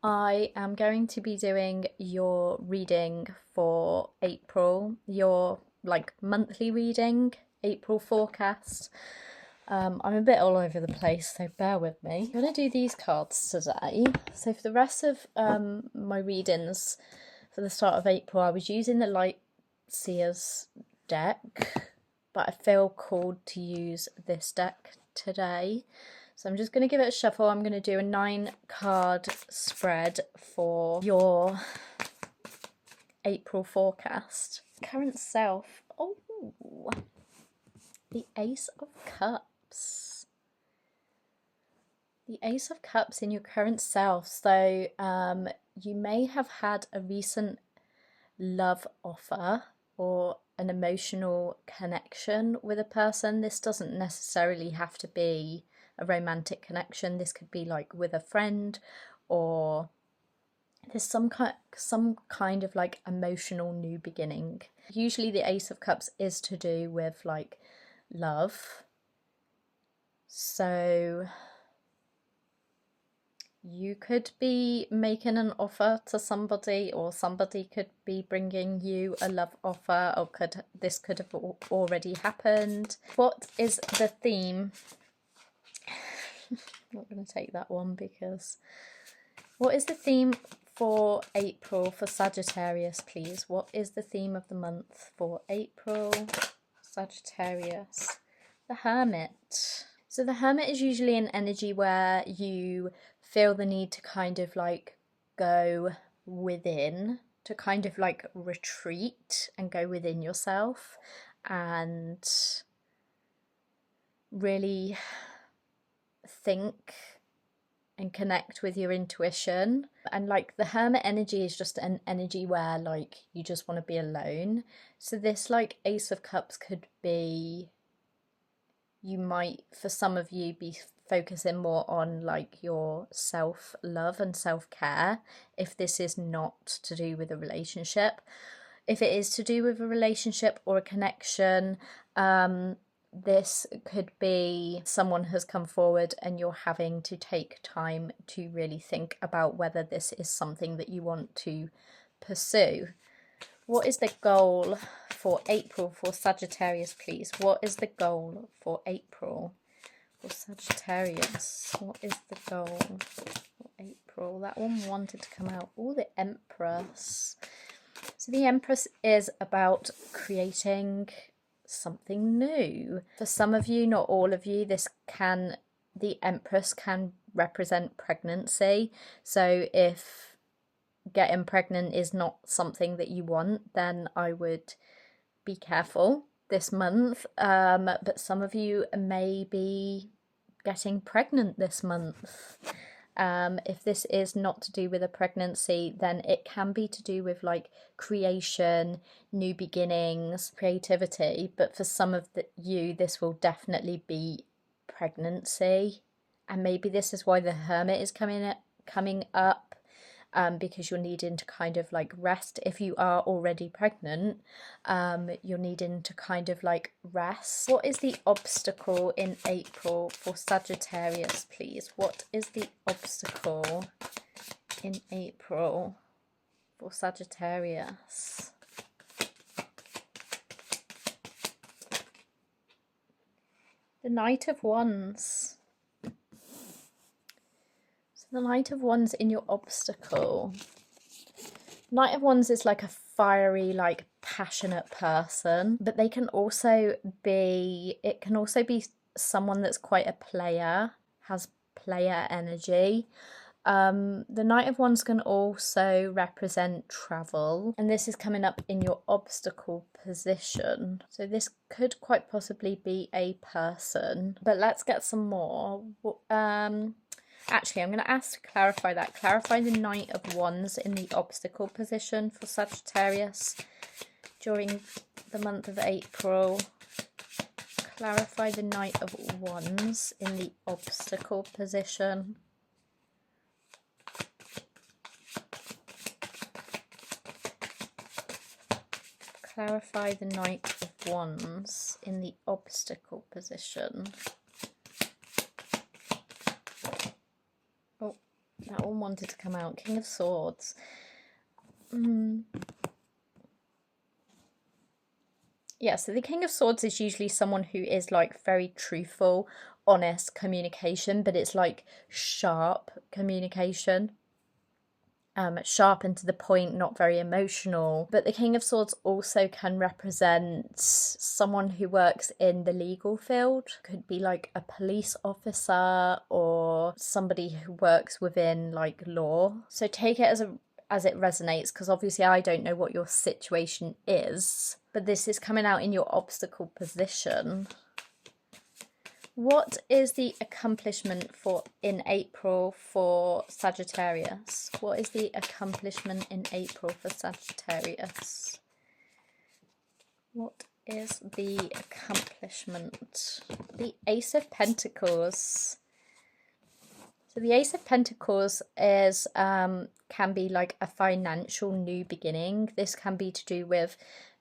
I am going to be doing your reading for April, your like monthly reading, April forecast. I'm a bit all over the place, so bear with me. I'm going to do these cards today. So for the rest of my readings for the start of April, I was using the Light Seers deck, but I feel called to use this deck today. So I'm just going to give it a shuffle. I'm going to do a 9-card spread for your April forecast. Current self. Oh, the Ace of Cups. The Ace of Cups in your current self. So you may have had a recent love offer or an emotional connection with a person. This doesn't necessarily have to be a romantic connection. This could be like with a friend, or there's some kind of like emotional new beginning. Usually the Ace of Cups is to do with like love. So you could be making an offer to somebody, or somebody could be bringing you a love offer, or this could have already happened. What is the theme? I'm not going to take that one because... What is the theme for April for Sagittarius, please? What is the theme of the month for April, Sagittarius? The Hermit. So the Hermit is usually an energy where you feel the need to kind of like go within, to kind of like retreat and go within yourself and really think and connect with your intuition. And like the Hermit energy is just an energy where like you just want to be alone. So this like Ace of Cups could be, you might, for some of you, be focusing more on like your self-love and self-care if this is not to do with a relationship. If it is to do with a relationship or a connection, this could be someone has come forward and you're having to take time to really think about whether this is something that you want to pursue. What is the goal for April for Sagittarius, please? What is the goal for April for Sagittarius? What is the goal for April? That one wanted to come out. Oh, the Empress. So the Empress is about creating something new. For some of you, not all of you, the Empress can represent pregnancy. So if getting pregnant is not something that you want, then I would be careful this month. But some of you may be getting pregnant this month. If this is not to do with a pregnancy, then it can be to do with like creation, new beginnings, creativity. But for some of you, this will definitely be pregnancy. And maybe this is why the Hermit is coming up. Because you're needing to kind of like rest. If you are already pregnant, you're needing to kind of like rest. What is the obstacle in April for Sagittarius, please? What is the obstacle in April for Sagittarius? The Knight of Wands. The Knight of Wands in your obstacle. Knight of Wands is like a fiery, like passionate person, but it can also be someone that's quite a player, has player energy. The Knight of Wands can also represent travel, and this is coming up in your obstacle position. So this could quite possibly be a person, but let's get some more. Actually, I'm going to ask to clarify that. Clarify the Knight of Wands in the obstacle position for Sagittarius during the month of April. Clarify the Knight of Wands in the obstacle position. Clarify the Knight of Wands in the obstacle position. That one wanted to come out. King of Swords. Yeah, so the King of Swords is usually someone who is like very truthful, honest communication, but it's like sharp communication. Sharp and to the point, not very emotional. But the King of Swords also can represent someone who works in the legal field. Could be like a police officer or somebody who works within like law. So take it as it resonates, because obviously I don't know what your situation is, but this is coming out in your obstacle position. What is the accomplishment in April for Sagittarius? What is the accomplishment in April for Sagittarius? What is the accomplishment? The Ace of Pentacles. So the Ace of Pentacles is can be like a financial new beginning. This can be to do with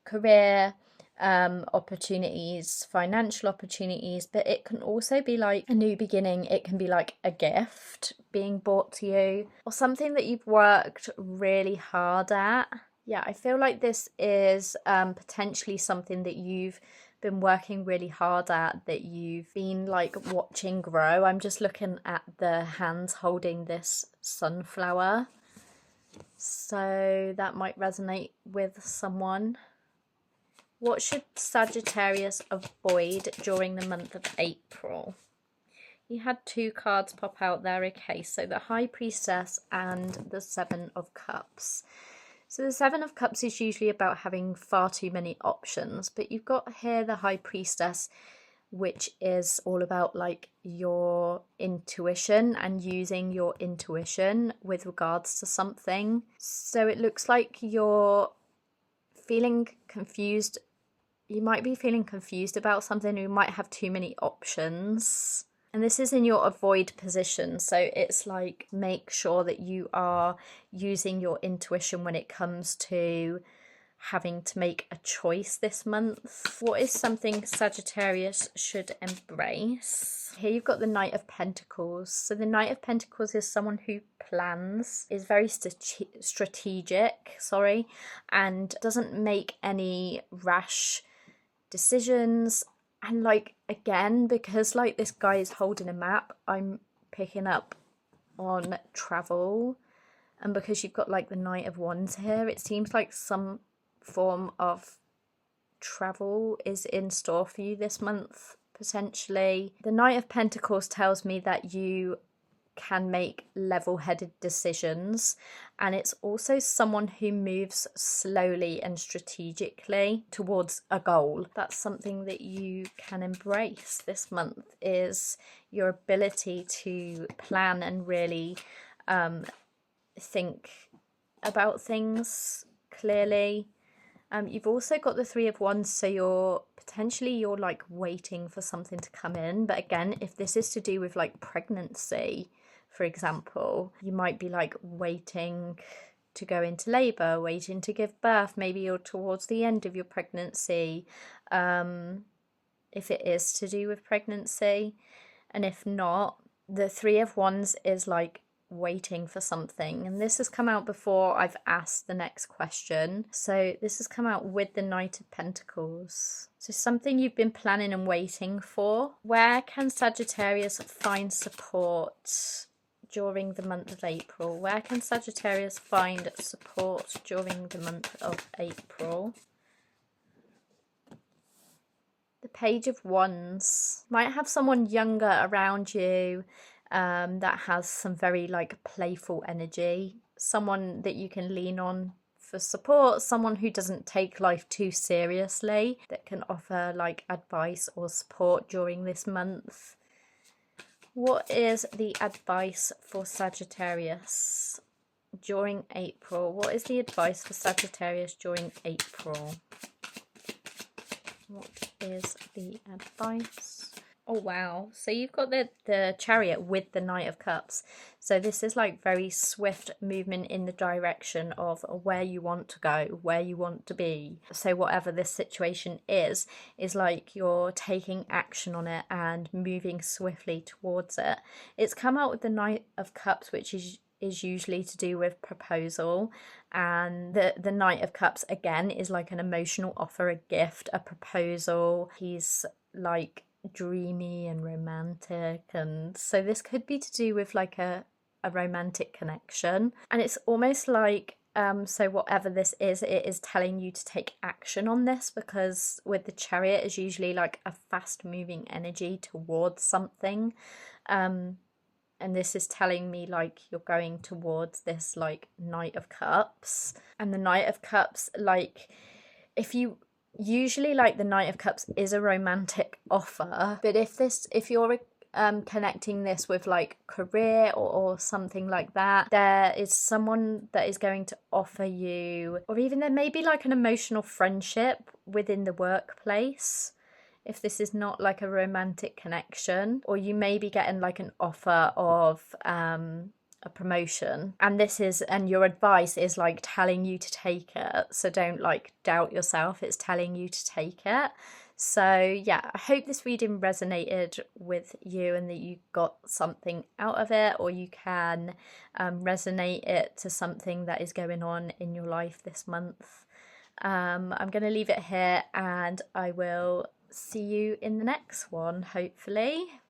career opportunities, financial opportunities, but it can also be like a new beginning. It can be like a gift being brought to you or something that you've worked really hard at. Yeah, I feel like this is potentially something that you've been working really hard at, that you've been like watching grow. I'm just looking at the hands holding this sunflower, so that might resonate with someone. What should Sagittarius avoid during the month of April? You had 2 cards pop out there. Okay, so the High Priestess and the Seven of Cups. So the Seven of Cups is usually about having far too many options, but you've got here the High Priestess, which is all about like your intuition and using your intuition with regards to something. So it looks like you're feeling confused. You might be feeling confused about something. You might have too many options. And this is in your avoid position. So it's like, make sure that you are using your intuition when it comes to having to make a choice this month. What is something Sagittarius should embrace? Here you've got the Knight of Pentacles. So the Knight of Pentacles is someone who plans, is very strategic, and doesn't make any rash decisions. And like, again, because like this guy is holding a map, I'm picking up on travel, and because you've got like the Knight of Wands here, it seems like some form of travel is in store for you this month, potentially. The Knight of Pentacles tells me that you can make level-headed decisions, and it's also someone who moves slowly and strategically towards a goal. That's something that you can embrace this month, is your ability to plan and really think about things clearly. You've also got the Three of Wands, so you're like waiting for something to come in. But again, if this is to do with like pregnancy, for example, you might be like waiting to go into labour, waiting to give birth. Maybe you're towards the end of your pregnancy, if it is to do with pregnancy. And if not, the Three of Wands is like waiting for something, and this has come out before I've asked the next question. So this has come out with the Knight of Pentacles. So something you've been planning and waiting for. Where can Sagittarius find support during the month of April? Where can Sagittarius find support during the month of April? The Page of Wands. Might have someone younger around you that has some very like playful energy, someone that you can lean on for support, someone who doesn't take life too seriously, that can offer like advice or support during this month. What is the advice for Sagittarius during April? What is the advice for Sagittarius during April? What is the advice? Oh wow, so you've got the Chariot with the Knight of Cups. So this is like very swift movement in the direction of where you want to go, where you want to be. So whatever this situation is like you're taking action on it and moving swiftly towards it. It's come out with the Knight of Cups, which is is usually to do with proposal, and the Knight of Cups again is like an emotional offer, a gift, a proposal. He's like dreamy and romantic, and so this could be to do with like a romantic connection. And it's almost like so whatever this is, it is telling you to take action on this, because with the Chariot is usually like a fast moving energy towards something. And this is telling me like you're going towards this like Knight of Cups. And the Knight of Cups, like, if you usually, like, the Knight of Cups is a romantic offer, but if you're connecting this with like career or something like that, there is someone that is going to offer you, or even there may be like an emotional friendship within the workplace, if this is not like a romantic connection, or you may be getting like an offer of a promotion, and your advice is like telling you to take it, so don't like doubt yourself, it's telling you to take it. So yeah, I hope this reading resonated with you and that you got something out of it, or you can resonate it to something that is going on in your life this month. I'm going to leave it here, and I will see you in the next one, hopefully.